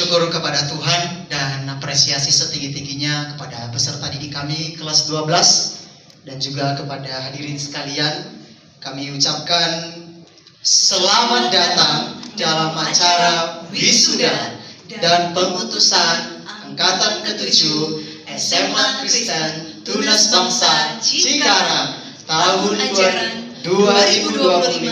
bersyukur kepada Tuhan dan apresiasi setinggi-tingginya kepada peserta didik kami kelas 12 dan juga kepada hadirin sekalian. Kami ucapkan selamat datang dalam acara wisuda dan pemutusan angkatan ke-7 SMA Kristen Tunas Bangsa Cikarang tahun 2025-2026.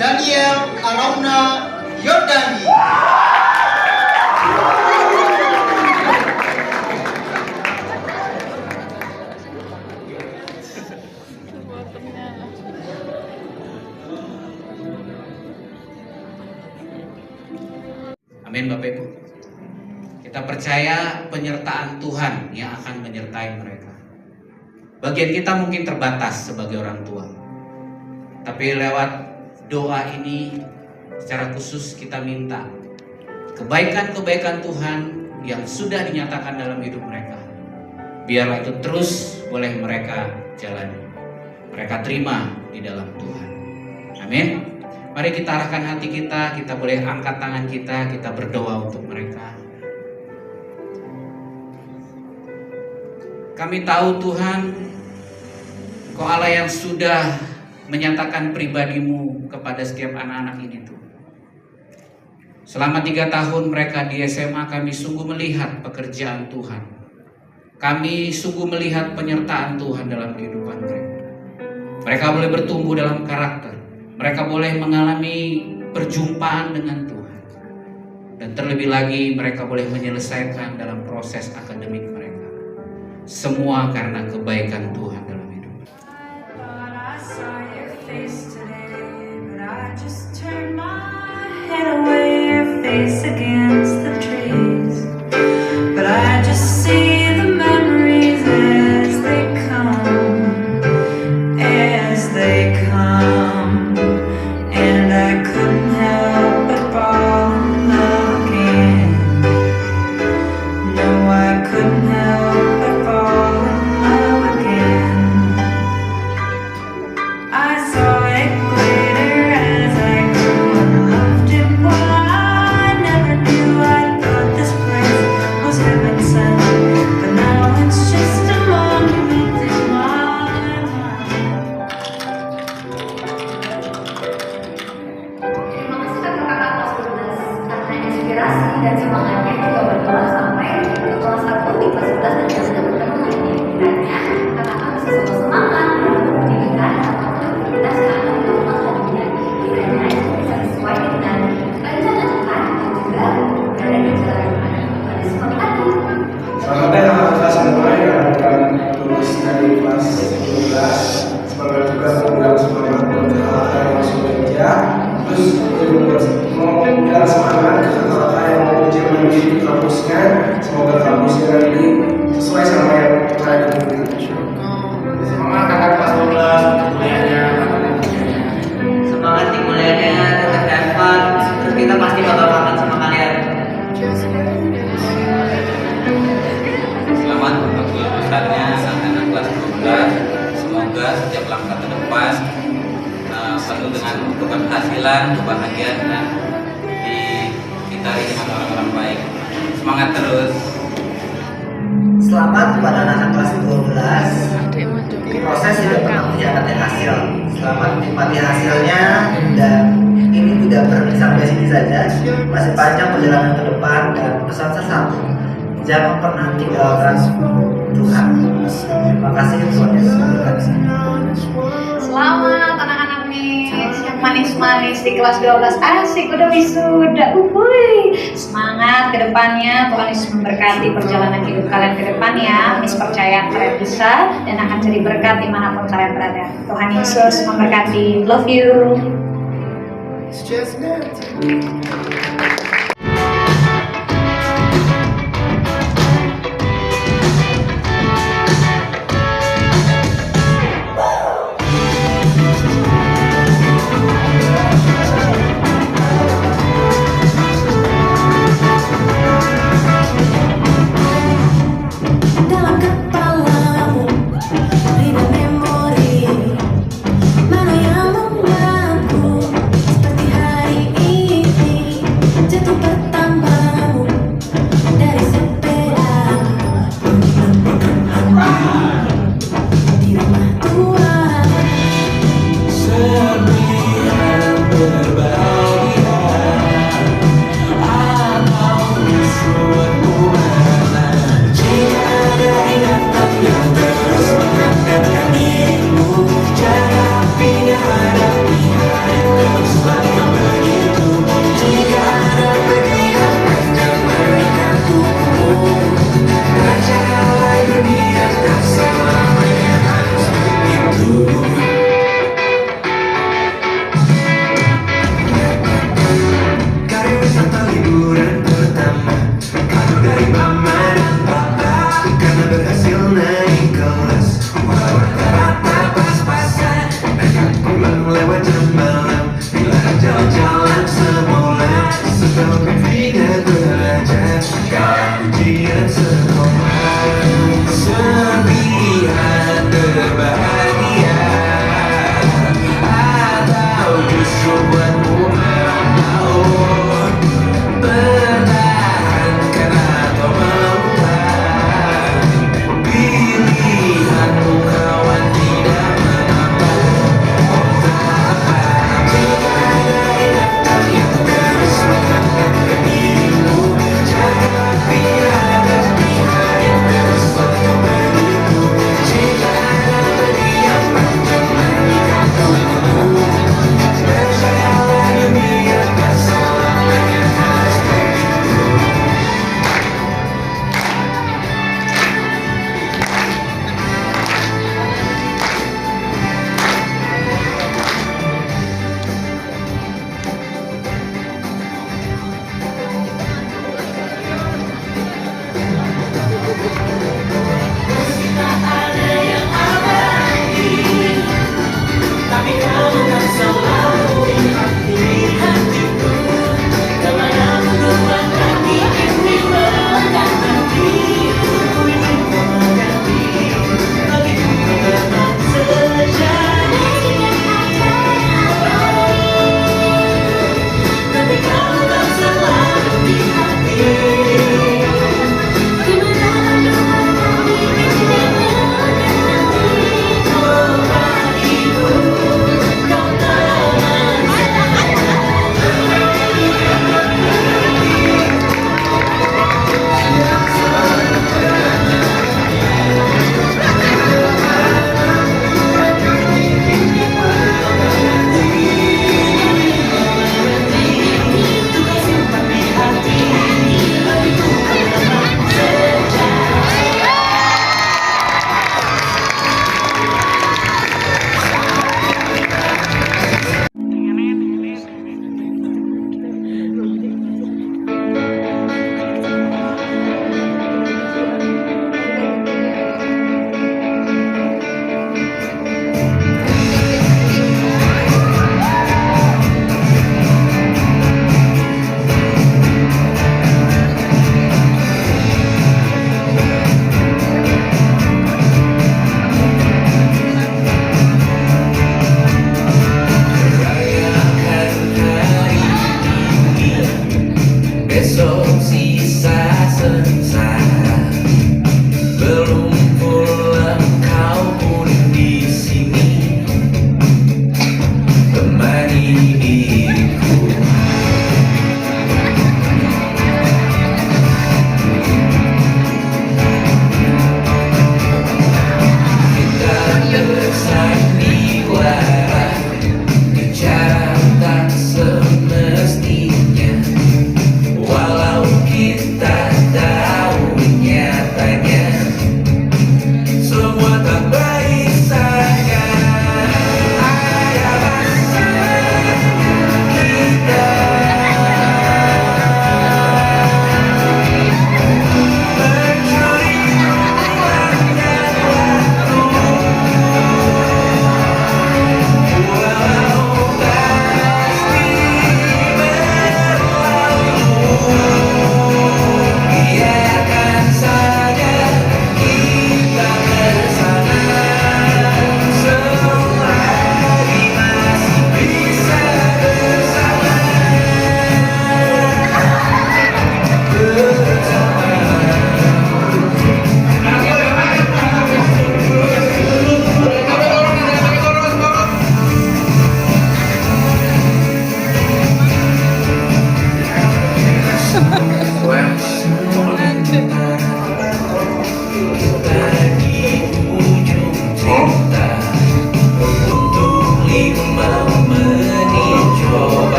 Daniel Arauna Yordani. Amin Bapak Ibu. Kita percaya penyertaan Tuhan yang akan menyertai mereka. Bagian kita mungkin terbatas sebagai orang tua, tapi lewat doa ini secara khusus kita minta kebaikan-kebaikan Tuhan yang sudah dinyatakan dalam hidup mereka, biarlah itu terus boleh mereka jalani, mereka terima di dalam Tuhan. Amin. Mari kita arahkan hati kita boleh angkat tangan kita berdoa untuk mereka. Kami tahu Tuhan, Kau Allah yang sudah menyatakan pribadimu kepada setiap anak-anak ini Tuhan. Selama 3 tahun mereka di SMA, kami sungguh melihat pekerjaan Tuhan. Kami sungguh melihat penyertaan Tuhan dalam kehidupan mereka. Mereka boleh bertumbuh dalam karakter. Mereka boleh mengalami perjumpaan dengan Tuhan. Dan terlebih lagi mereka boleh menyelesaikan dalam proses akademik mereka. Semua karena kebaikan Tuhan dalam hidup. Just turn my head away, your face against the trees. But I just see the memories as they come, and I couldn't help but fall in love again. No, I couldn't help but fall in love again. setiap langkah ke depan penuh dengan keberhasilan, kebahagiaan dan dikitari dengan orang-orang baik. Semangat terus. Selamat kepada anak-anak kelas 12. Proses tidak pernah mengkhianati hasil. Selamat menikmati hasilnya, dan ini tidak berhenti sampai sini saja. Masih panjang perjalanan ke depan, dan pesan saya satu: jangan pernah tinggalkan Tuhan. Terima kasih, Tuhan Yesus memberkati. Selamat anak-anak nih yang manis-manis di kelas 12. Asik, udah wisuda. Semangat ke depannya. Tuhan Yesus memberkati perjalanan hidup kalian ke depan ya. Miss percaya kalian bisa dan akan jadi berkat dimanapun kalian berada. Tuhan Yesus memberkati. Love you. Dalam kepalamu ribuan memori, mana yang mengaku seperti hari ini jatuh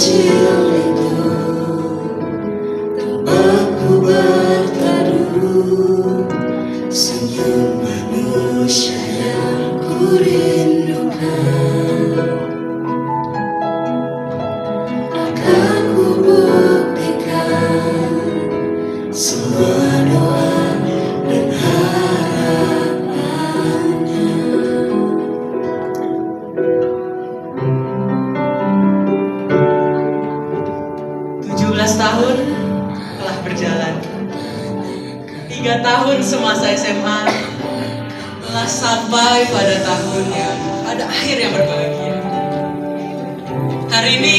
kecil itu tempatku berteduh, senyum manusia yang kurindukan akan kubuktikan semua doa dan harapannya. 17 tahun telah berjalan. 3 tahun semasa SMA telah sampai pada tahun yang pada akhir yang berbahagia. Hari ini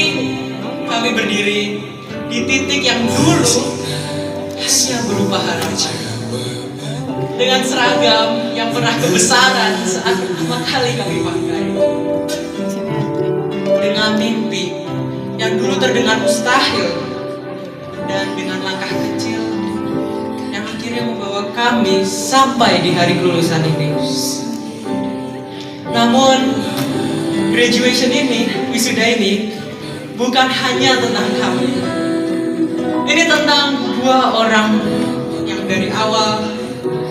kami berdiri di titik yang dulu hanya berupa harapan. Dengan seragam yang pernah kebesaran saat pertama kali kami pakai. Dengan mimpi yang dulu terdengar mustahil. Dan dengan langkah kecil yang akhirnya membawa kami sampai di hari kelulusan ini. Namun graduation ini, wisuda ini bukan hanya tentang kami. Ini tentang 2 orang yang dari awal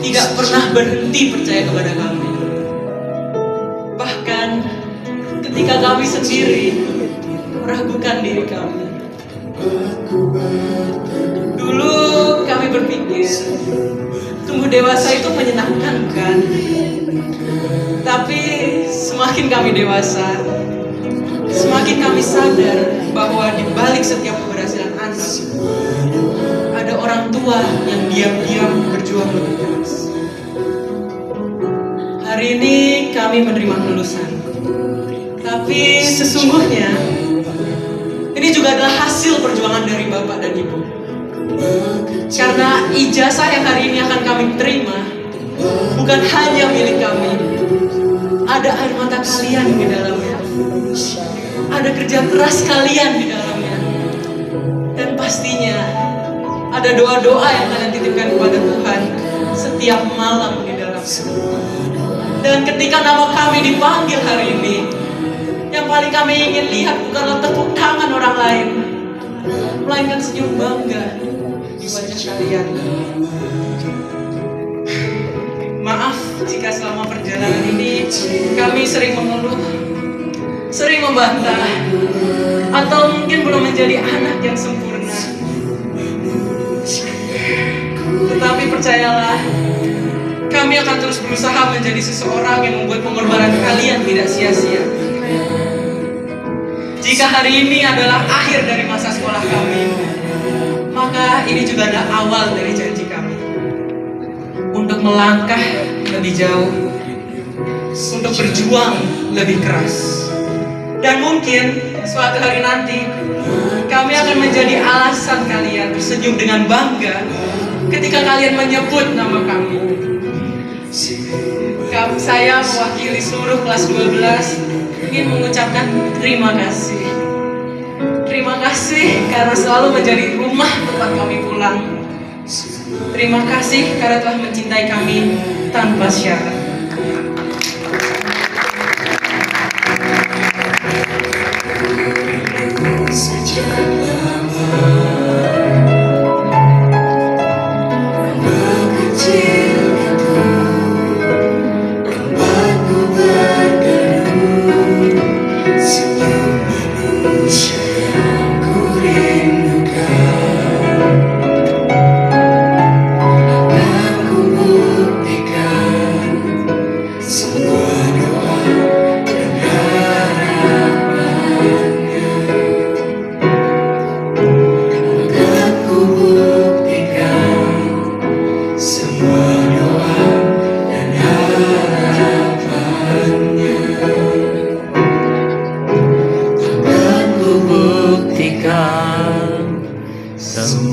tidak pernah berhenti percaya kepada kami. Bahkan ketika kami sendiri meragukan diri kami. Dulu kami berpikir tumbuh dewasa itu menyenangkan, kan? Tapi semakin kami dewasa, semakin kami sadar bahwa di balik setiap keberhasilan anak ada orang tua yang diam-diam berjuang lebih keras. Hari ini kami menerima kelulusan, tapi sesungguhnya ini juga adalah hasil perjuangan dari Bapak dan Ibu. Karena ijazah yang hari ini akan kami terima bukan hanya milik kami. Ada air mata kalian di dalamnya. Ada kerja keras kalian di dalamnya. Dan pastinya ada doa-doa yang kalian titipkan kepada Tuhan setiap malam di dalamnya. Dan ketika nama kami dipanggil hari ini, yang paling kami ingin lihat bukanlah tepuk tangan orang lain, melainkan senyum bangga di wajah kalian. Maaf jika selama perjalanan ini kami sering mengeluh, sering membantah, atau mungkin belum menjadi anak yang sempurna. Tetapi percayalah, kami akan terus berusaha menjadi seseorang yang membuat pengorbanan kalian tidak sia-sia. Jika hari ini adalah akhir dari masa sekolah kami, maka ini juga adalah awal dari janji kami untuk melangkah lebih jauh, untuk berjuang lebih keras. Dan mungkin suatu hari nanti kami akan menjadi alasan kalian tersenyum dengan bangga ketika kalian menyebut nama kami. Saya mewakili seluruh kelas 12 ingin mengucapkan terima kasih. Terima kasih karena selalu menjadi rumah tempat kami pulang. Terima kasih karena telah mencintai kami tanpa syarat. Semua